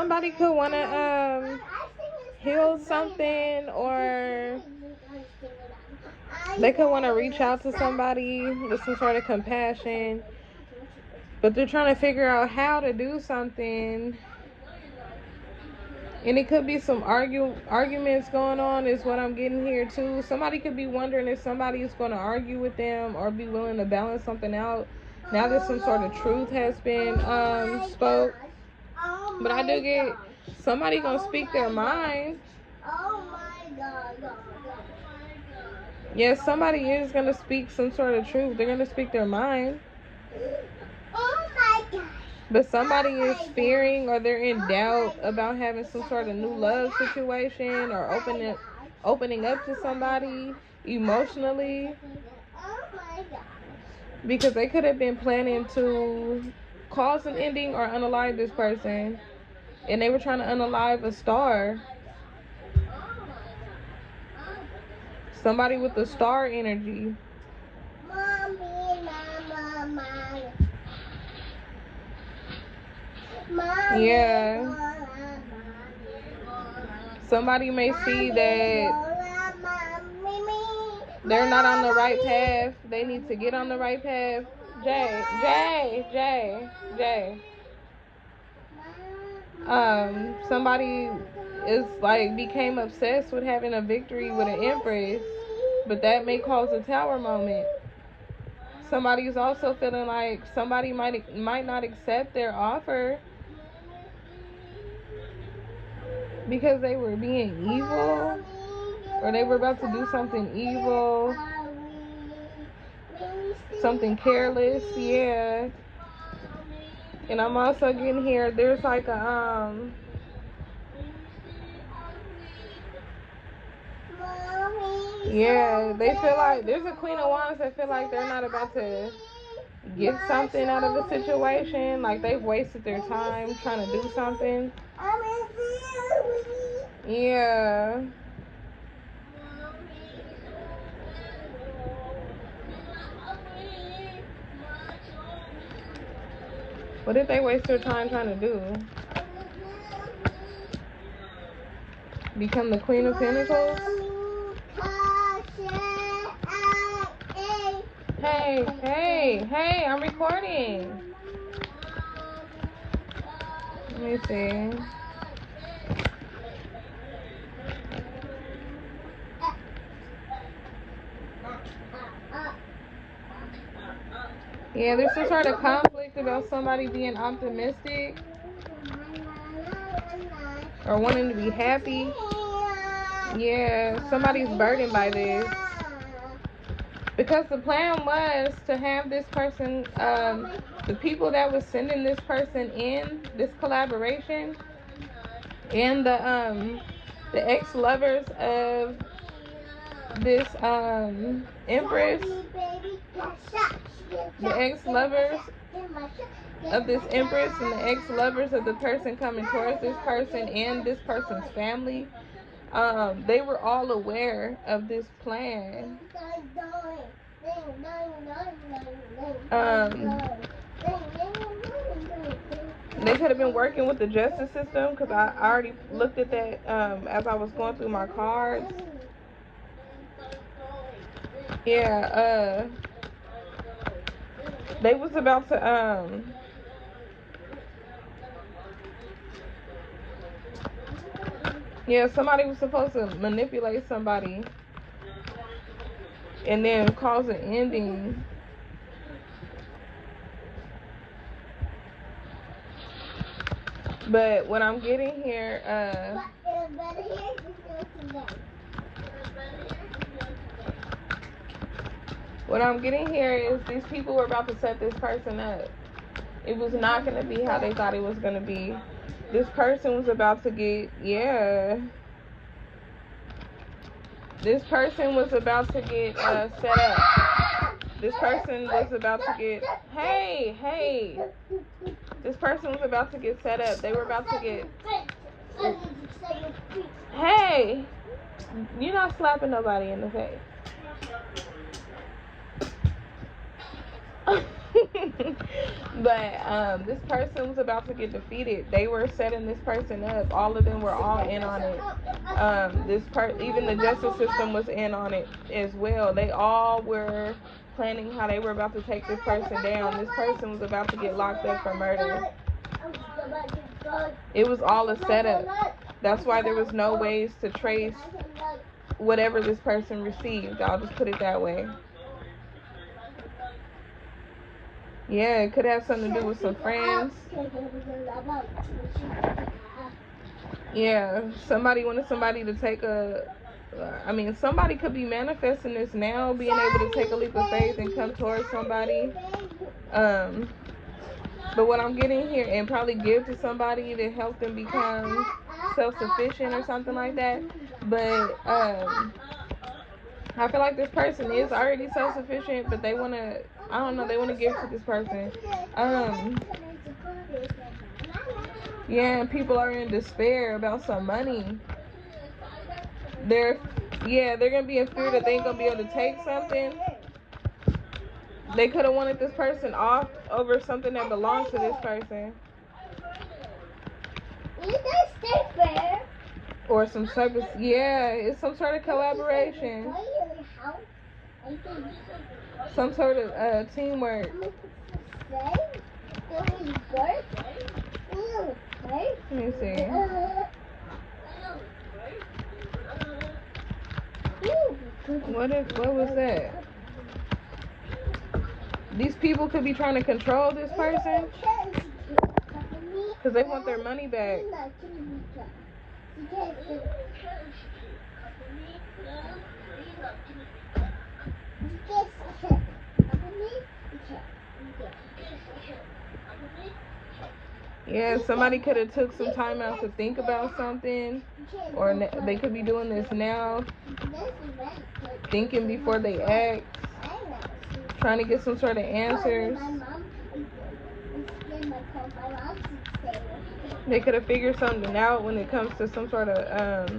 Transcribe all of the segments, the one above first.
somebody could want to heal something, or they could want to reach out to somebody with some sort of compassion, but they're trying to figure out how to do something. And it could be some arguments going on is what I'm getting here too. Somebody could be wondering if somebody is going to argue with them or be willing to balance something out now that some sort of truth has been spoke. But I do get somebody going to speak their mind. Yes, somebody is going to speak some sort of truth. They're going to speak their mind. But somebody is fearing, or they're in doubt about having some sort of new love situation, or opening up to somebody emotionally, because they could have been planning to cause an ending or unalive this person, and they were trying to unalive a star. Somebody with the star energy. Yeah. Somebody may see that they're not on the right path. They need to get on the right path. Jay. Somebody is like became obsessed with having a victory with an empress, but that may cause a tower moment. Somebody is also feeling like somebody might not accept their offer because they were being evil, or they were about to do something evil, something careless. Yeah. And I'm also getting here, there's like a yeah, they feel like there's a Queen of Wands that feel like they're not about to get something out of the situation, like they've wasted their time trying to do something. Yeah. What did they waste their time trying to do? Become the Queen of Pentacles? Hey, I'm recording. Let me see. Yeah, there's some sort of conflict about somebody being optimistic or wanting to be happy. Yeah, somebody's burdened by this. Because the plan was to have this person, the people that was sending this person in this collaboration, and the ex-lovers of this empress, the ex-lovers of this empress and the ex-lovers of the person coming towards this person and this person's family, they were all aware of this plan. They could have been working with the justice system, because I already looked at that as I was going through my cards. Yeah, they was about to yeah, somebody was supposed to manipulate somebody and then cause an ending. But what I'm getting here, is these people were about to set this person up. It was not going to be how they thought it was going to be. This person was about to get, this person was about to get set up. This person was about to get, this person was about to get set up. They were about to get, you're not slapping nobody in the face. But this person was about to get defeated. They were setting this person up. All of them were all in on it. Even the justice system was in on it as well. They all were planning how they were about to take this person down. This person was about to get locked up for murder. It was all a setup. That's why there was no ways to trace whatever this person received. I'll just put it that way. Yeah, it could have something to do with some friends. Yeah, somebody wanted somebody to take somebody could be manifesting this now, being able to take a leap of faith and come towards somebody. But what I'm getting here, and probably give to somebody to help them become self-sufficient or something like that. But I feel like this person is already self-sufficient, but they want to, I don't know, they want to give to this person. Yeah, and people are in despair about some money. They're going to be in fear that they ain't going to be able to take something. They could have wanted this person off over something that belongs to this person. Or some service. Yeah, it's some sort of collaboration. Some sort of teamwork. Let me see. What was that? These people could be trying to control this person because they want their money back. Yeah, somebody could have took some time out to think about something, or they could be doing this now, thinking before they act, trying to get some sort of answers. They could have figured something out when it comes to some sort of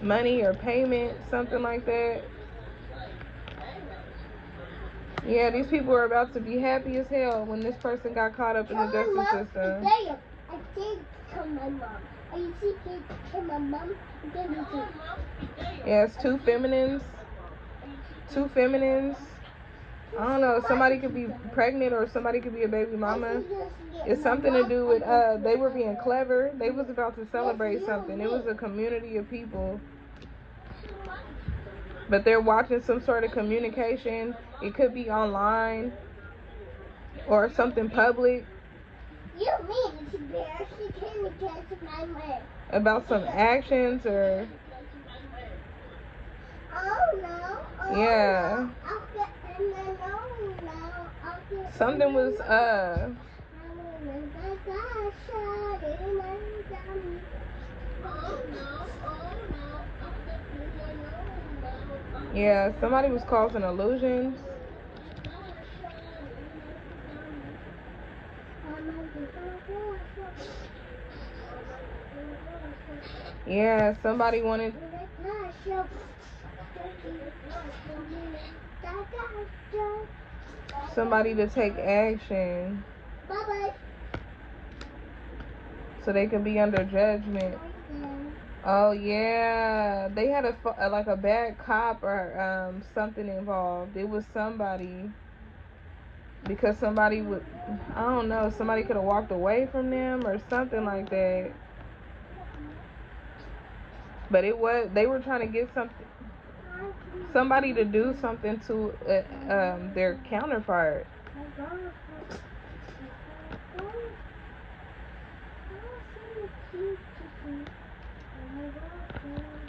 money or payment, something like that. Yeah, these people are about to be happy as hell when this person got caught up in the justice system. Yeah, it's two feminines. I don't know, somebody could be pregnant or somebody could be a baby mama. It's something to do with, they were being clever. They was about to celebrate something. It was a community of people. But they're watching some sort of communication. It could be online or something public. About some actions or... Yeah. Something was, yeah, somebody was causing illusions. Yeah, somebody wanted... somebody to take action so they can be under judgment. Oh yeah, they had a bad cop or something involved. It was somebody, because somebody would, I don't know, somebody could have walked away from them or something like that. But they were trying to get somebody to do something to their counterpart.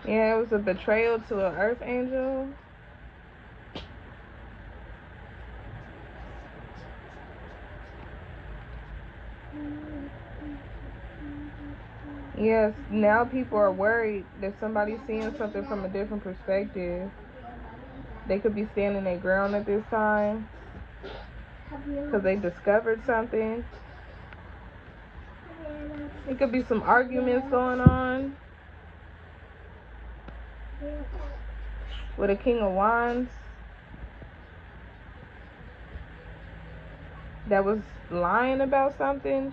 Yeah, it was a betrayal to an earth angel. Yes, now people are worried that somebody's seeing something from a different perspective. They could be standing their ground at this time because they discovered something. It could be some arguments going on with a King of Wands. that was lying about something.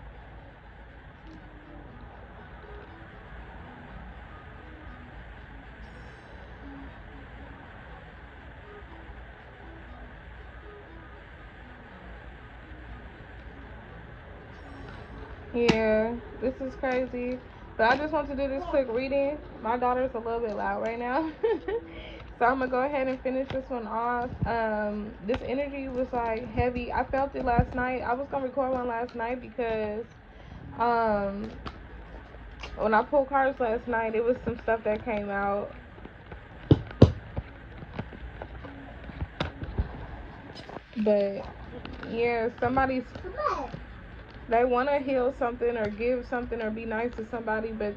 Yeah, this is crazy. But I just want to do this quick reading. My daughter's a little bit loud right now. So I'm gonna go ahead and finish this one off. This energy was like heavy. I felt it last night. I was gonna record one last night because um when I pulled cards last night, it was some stuff that came out. But yeah, they want to heal something or give something or be nice to somebody, but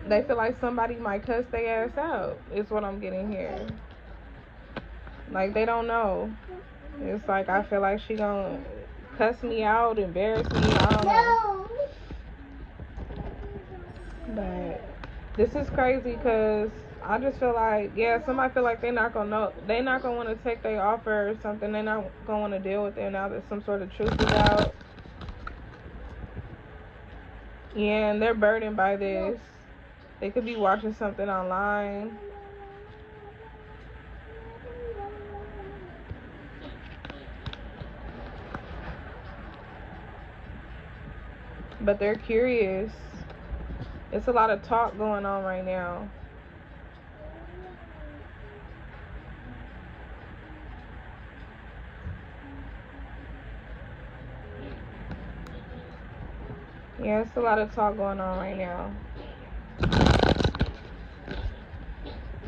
they feel like somebody might cuss their ass out. Is what I'm getting here. Like they don't know. It's like I feel like she gonna cuss me out, embarrass me. I don't know. But this is crazy because I just feel like, yeah, somebody feel like they're not gonna know, they not gonna want to take their offer or something. They're not gonna want to deal with it now that some sort of truth is out. Yeah, and they're burdened by this. They could be watching something online. But they're curious. It's a lot of talk going on right now. Yeah, it's a lot of talk going on right now.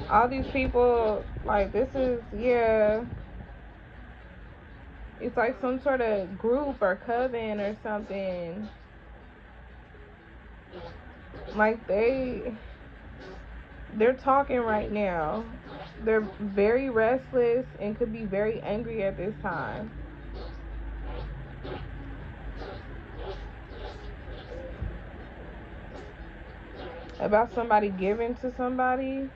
All these people, like, this is, yeah, it's like some sort of group or coven or something. Like, they're talking right now. They're very restless and could be very angry at this time. About somebody giving to somebody.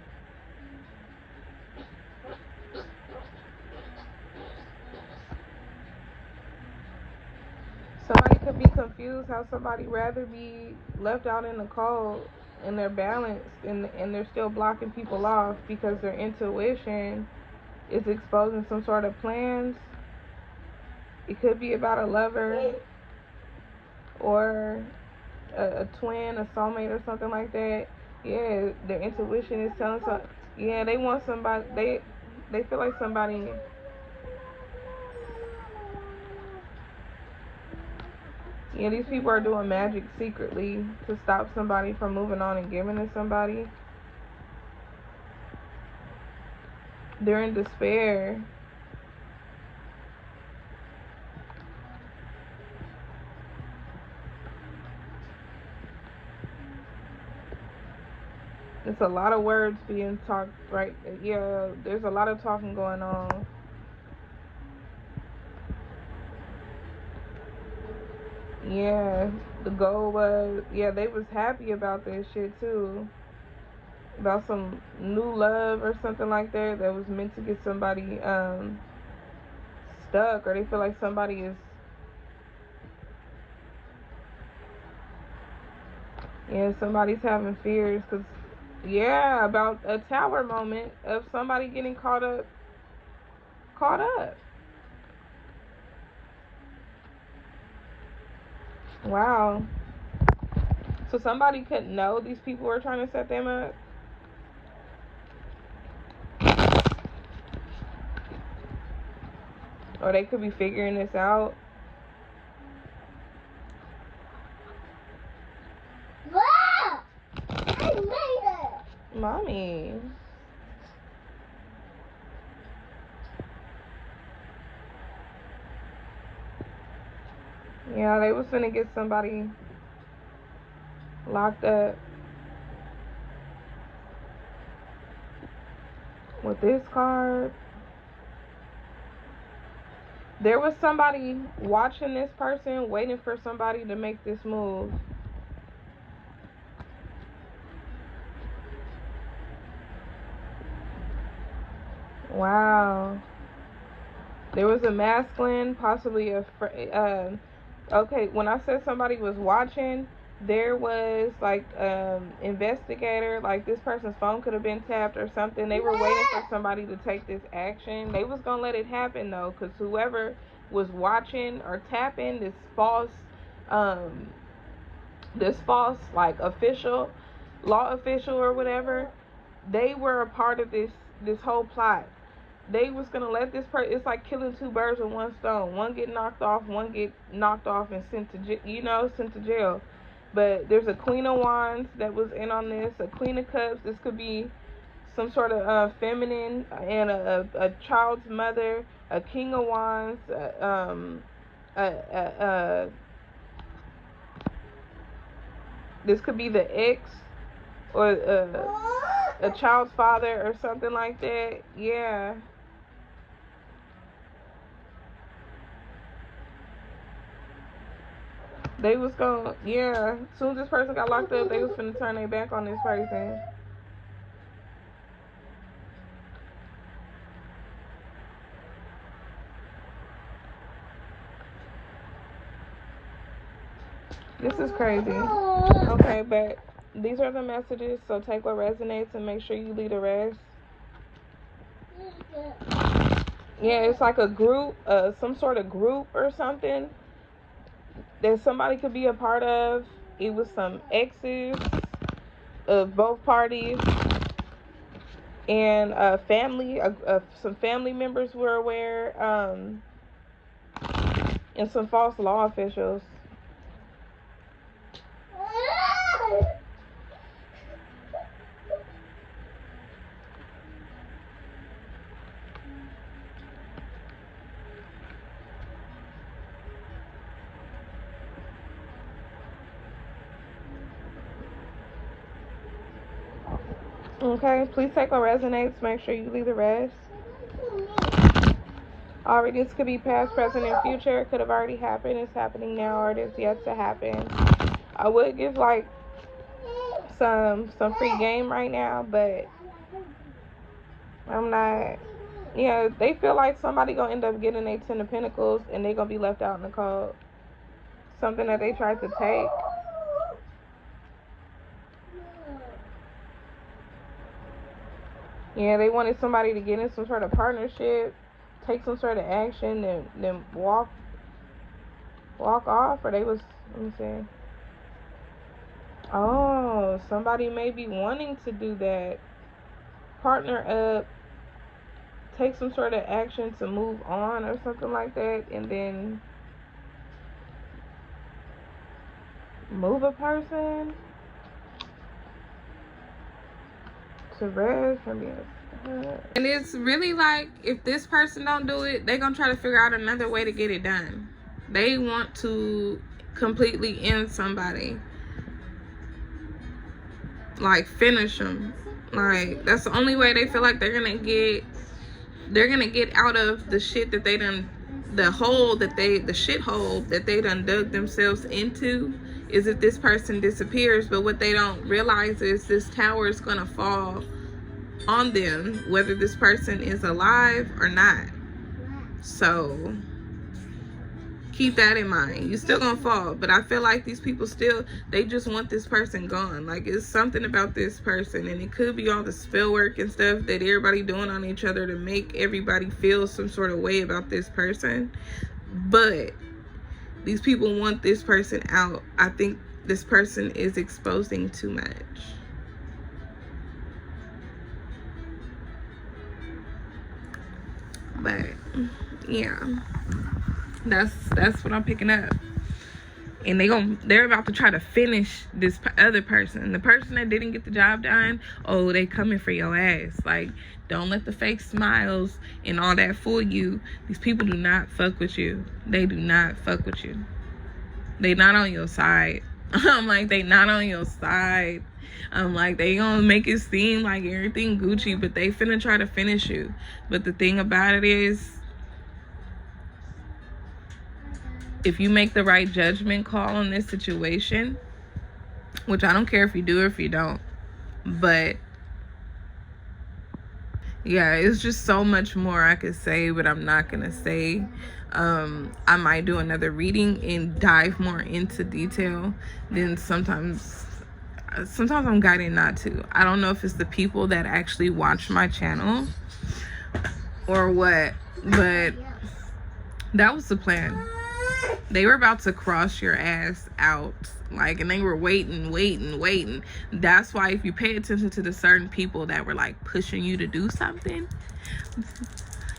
Somebody could be confused how somebody rather be left out in the cold and they're balanced and they're still blocking people off because their intuition is exposing some sort of plans. It could be about a lover or a twin, a soulmate, or something like that. Yeah, their intuition is telling some. Yeah, they want somebody. They feel like somebody. Yeah, these people are doing magic secretly to stop somebody from moving on and giving to somebody. They're in despair. It's a lot of words being talked right. Yeah, there's a lot of talking going on. Yeah, the goal was, yeah, they was happy about this shit too. About some new love or something like that was meant to get somebody stuck, or they feel like somebody is, yeah, somebody's having fears because, yeah, about a tower moment of somebody getting caught up. Wow. So somebody could know these people were trying to set them up. Or they could be figuring this out. Mommy. Yeah, they was finna get somebody locked up with this card. There was somebody watching this person, waiting for somebody to make this move. Wow. There was a masculine, possibly a okay, when I said somebody was watching, there was like investigator, like this person's phone could have been tapped or something. They were waiting for somebody to take this action. They was gonna let it happen though, because whoever was watching or tapping um this false like official, law official or whatever, they were a part of this whole plot. They was gonna let this person. It's like killing two birds with one stone. One get knocked off, one get knocked off and sent to jail. But there's a Queen of Wands that was in on this. A Queen of Cups. This could be some sort of feminine, and a child's mother. A King of Wands. This could be the ex, or a child's father or something like that. Yeah. They was gonna, yeah. As soon as this person got locked up, they was finna turn their back on this person. This is crazy. Okay, but these are the messages, so take what resonates and make sure you leave the rest. Yeah, it's like a group, some sort of group or something that somebody could be a part of. It was some exes of both parties, and family, some family members were aware, and some false law officials. Okay, please take what resonates. Make sure you leave the rest. All readings could be past, present, and future. It could have already happened. It's happening now, or it is yet to happen. I would give like some free game right now, but I'm not. Yeah, they feel like somebody gonna end up getting a 10 of Pentacles, and they gonna be left out in the cold. Something that they tried to take. Yeah, they wanted somebody to get in some sort of partnership, take some sort of action, and then walk off, or they was, let me see. Oh, somebody may be wanting to do that. Partner up, take some sort of action to move on or something like that, and then move a person to rest and be. And it's really like, if this person don't do it, they're gonna try to figure out another way to get it done. They want to completely end somebody, like finish them. Like, that's the only way they feel like they're gonna get out of the shit that they done, the shithole that they done dug themselves into, is if this person disappears. But what they don't realize is this tower is gonna fall on them, whether this person is alive or not. So keep that in mind. You're still gonna fall, but I feel like these people still, they just want this person gone. Like, it's something about this person, and it could be all the spell work and stuff that everybody doing on each other to make everybody feel some sort of way about this person. But these people want this person out. I think this person is exposing too much. But yeah, that's what I'm picking up. And they're about to try to finish this other person, the person that didn't get the job done. Oh, they coming for your ass. Like, don't let the fake smiles and all that fool you. These people do not fuck with you. They do not fuck with you. They not on your side. I'm like, they not on your side. I'm like, they gonna make it seem like everything Gucci, but they finna try to finish you. But the thing about it is, if you make the right judgment call in this situation, which I don't care if you do or if you don't, but Yeah, it's just so much more I could say, but I'm not gonna say. I might do another reading and dive more into detail. Then sometimes I'm guided not to. I don't know if it's the people that actually watch my channel or what, but that was the plan. They were about to cross your ass out, like, and they were waiting. That's why if you pay attention to the certain people that were like pushing you to do something,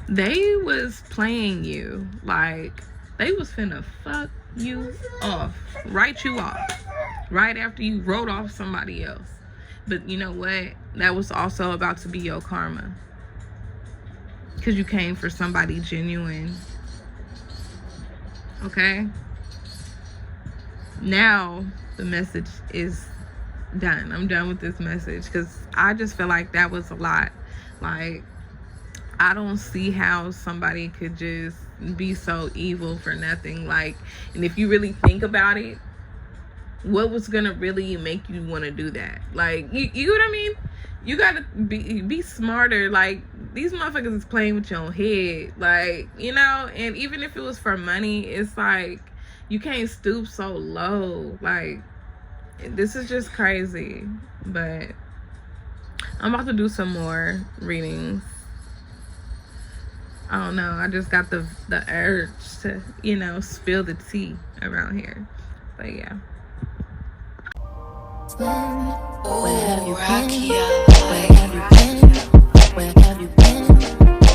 they was playing you. Like, they was finna fuck you off, write you off right after you wrote off somebody else. But you know what? That was also about to be your karma, because you came for somebody genuine. Okay? Now the message is done. I'm done with this message because I just feel like that was a lot. Like, I don't see how somebody could just be so evil for nothing. Like, and if you really think about it, what was gonna really make you want to do that? Like, you know what I mean? You gotta be smarter. Like, these motherfuckers is playing with your head. Like, you know, and even if it was for money, it's like, you can't stoop so low. Like, this is just crazy. But I'm about to do some more readings. I don't know. I just got the urge to, you know, spill the tea around here. But yeah. Where have you been? Where have you been? Where have you been?